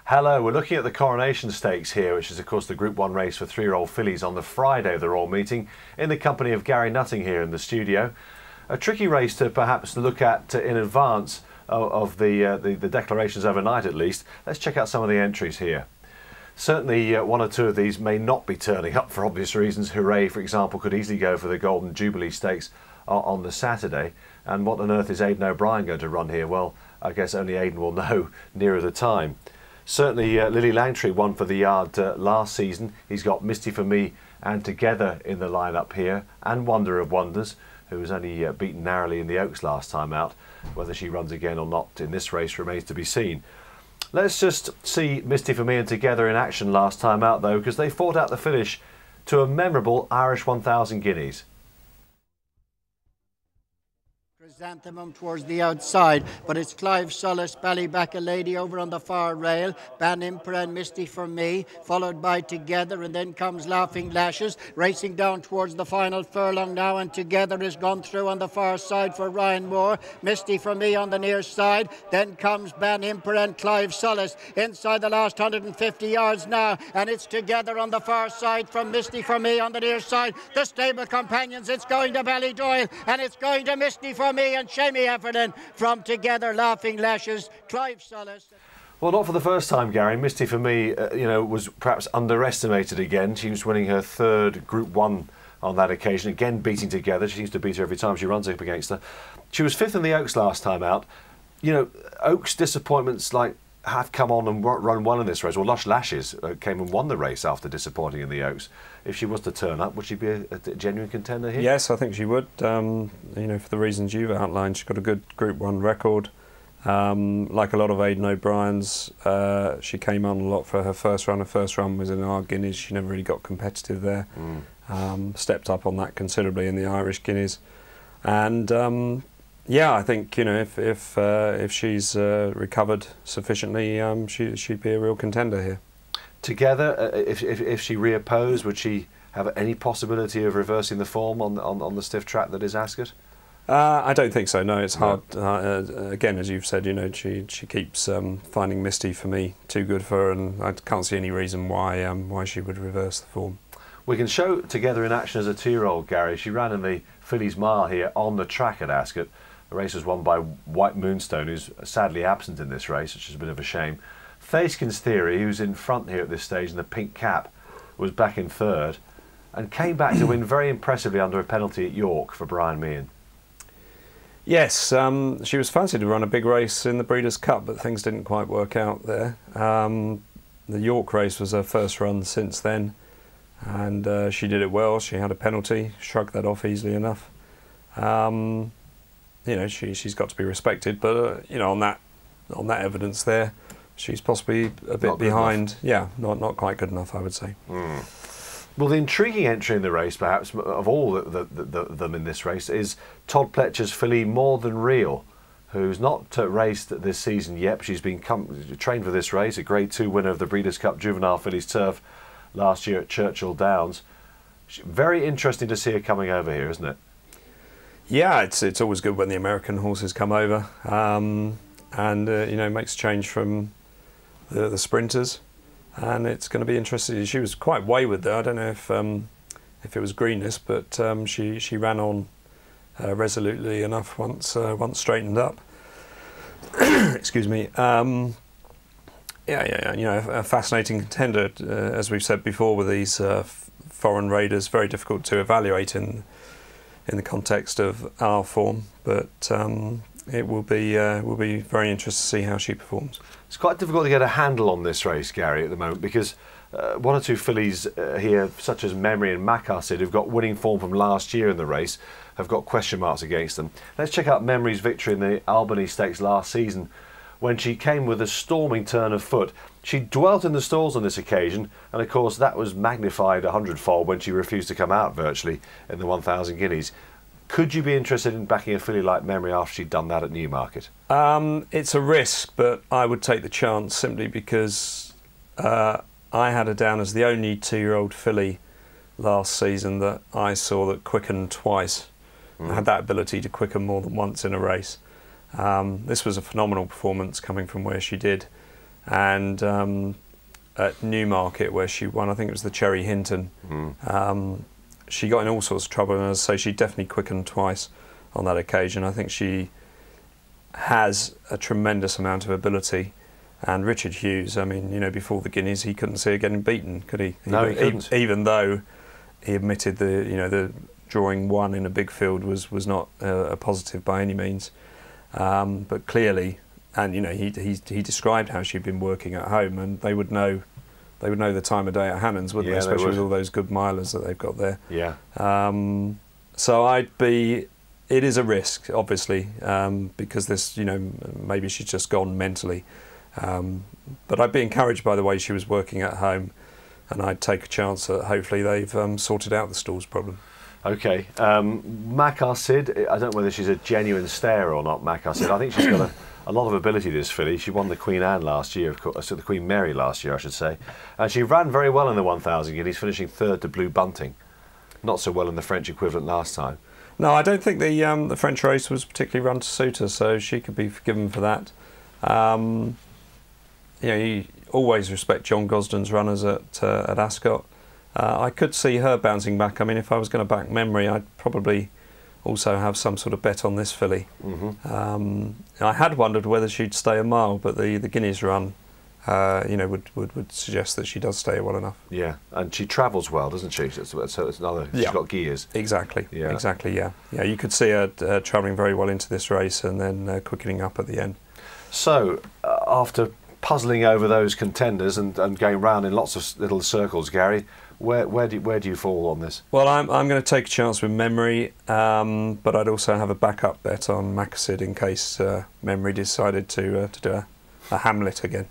Hello, we're looking at the Coronation Stakes here, which is of course the Group 1 race for 3-year-old fillies on the Friday of the Royal Meeting, in the company of Gary Nutting here in the studio. A tricky race to perhaps look at in advance of the declarations overnight at least. Let's check out some of the entries here. Certainly one or two of these may not be turning up for obvious reasons. Hooray, for example, could easily go for the Golden Jubilee Stakes on the Saturday. And what on earth is Aidan O'Brien going to run here? Well, I guess only Aidan will know nearer the time. Certainly Lily Langtry won for the yard last season. He's got Misty for Me and Together in the lineup here, and Wonder of Wonders, who was only beaten narrowly in the Oaks last time out. Whether she runs again or not in this race remains to be seen. Let's just see Misty for Me and Together in action last time out though, because they fought out the finish to a memorable Irish 1000 guineas. Chrysanthemum towards the outside, but it's Clive Solace, Ballyback a Lady over on the far rail, Ban Impera and Misty for Me, followed by Together, and then comes Laughing Lashes, racing down towards the final furlong now, and Together is gone through on the far side for Ryan Moore, Misty for Me on the near side, then comes Ban Impera and Clive Solace inside the last 150 yards now, and it's Together on the far side from Misty for Me on the near side. The stable companions, it's going to Ballydoyle, and it's going to Misty for Me and Shamey Heffernan from Together, Laughing Lashes, Clive Solace. Well, not for the first time, Gary. Misty for Me, was perhaps underestimated again. She was winning her third Group 1 on that occasion, again beating Together. She seems to beat her every time she runs up against her. She was fifth in the Oaks last time out. You know, Oaks disappointments have come on and run well in this race. Well, Lush Lashes came and won the race after disappointing in the Oaks. If she was to turn up, would she be a genuine contender here? Yes, I think she would. For the reasons you've outlined, she's got a good Group 1 record. Like a lot of Aidan O'Brien's, she came on a lot for her first run. Her first run was in our Guineas. She never really got competitive there. Stepped up on that considerably in the Irish Guineas. And I think if she's recovered sufficiently, she'd be a real contender here. Together, if she reopposed, would she have any possibility of reversing the form on the stiff track that is Ascot? I don't think so. No, it's hard. Again, as you've said, she keeps finding Misty for Me too good for her, and I can't see any reason why she would reverse the form. We can show Together in action as a 2-year-old, Gary. She ran in the Fillies Mile here on the track at Ascot. The race was won by White Moonstone, who's sadly absent in this race, which is a bit of a shame. Thaskin's Theory, who's in front here at this stage in the pink cap, was back in third and came back to win very impressively under a penalty at York for Brian Meehan. Yes, she was fancied to run a big race in the Breeders' Cup, but things didn't quite work out there. The York race was her first run since then, and she did it well. She had a penalty, shrugged that off easily enough. She's got to be respected, but on that evidence there, she's possibly a bit behind. Yeah, not quite good enough, I would say. Well, the intriguing entry in the race, perhaps, of all them in this race, is Todd Pletcher's filly More Than Real, who's not raced this season yet. She's been trained for this race, a Grade 2 winner of the Breeders' Cup Juvenile Fillies Turf last year at Churchill Downs. Very interesting to see her coming over here, isn't it? Yeah, it's always good when the American horses come over, and makes a change from the sprinters, and it's going to be interesting. She was quite wayward there. I don't know if it was greenness, but she ran on resolutely enough once straightened up. Excuse me. A fascinating contender, as we've said before, with these foreign raiders. Very difficult to evaluate in the context of our form, but it will be very interesting to see how she performs. It's quite difficult to get a handle on this race, Gary, at the moment, because one or two fillies here, such as Memory and Macassid, who've got winning form from last year in the race, have got question marks against them. Let's check out Memory's victory in the Albany Stakes last season, when she came with a storming turn of foot. She dwelt in the stalls on this occasion, and of course that was magnified 100-fold when she refused to come out virtually in the 1000 guineas. Could you be interested in backing a filly like Memory after she'd done that at Newmarket? It's a risk, but I would take the chance simply because I had her down as the only 2-year-old filly last season that I saw that quickened twice. Had that ability to quicken more than once in a race. This was a phenomenal performance coming from where she did. and at Newmarket, where she won, I think it was the Cherry Hinton, she got in all sorts of trouble, and as I say, she definitely quickened twice on that occasion. I think she has a tremendous amount of ability. And Richard Hughes, I mean, you know, before the Guineas, he couldn't see her getting beaten, could he? No, he couldn't. Even though he admitted the drawing one in a big field was not a positive by any means, but clearly, and you know, he described how she'd been working at home, and they would know the time of day at Hannon's, wouldn't they? Especially with all those good milers that they've got there. Yeah. So it is a risk, obviously, because this, you know, maybe she's just gone mentally. But I'd be encouraged by the way she was working at home, and I'd take a chance that hopefully they've sorted out the stalls problem. Okay, Macar Sid, I don't know whether she's a genuine stayer or not, Macar Sid. I think she's got a lot of ability, this filly. She won the Queen Anne last year, of course, so the Queen Mary last year, I should say. And she ran very well in the 1,000 guineas, finishing third to Blue Bunting. Not so well in the French equivalent last time. No, I don't think the French race was particularly run to suit her, so she could be forgiven for that. You know, you always respect John Gosden's runners at Ascot. I could see her bouncing back. I mean, if I was going to back Memory, I'd probably also have some sort of bet on this filly. I had wondered whether she'd stay a mile, but the Guineas run, you know, would suggest that she does stay well enough. Yeah, and she travels well, doesn't she? So it's another. She's got gears. Exactly. Yeah. Exactly. Yeah. Yeah. You could see her travelling very well into this race and then quickening up at the end. So after puzzling over those contenders and going round in lots of little circles, Gary, where do you fall on this? Well, I'm going to take a chance with Memory, but I'd also have a backup bet on Macar Sid in case Memory decided to do a Hamlet again.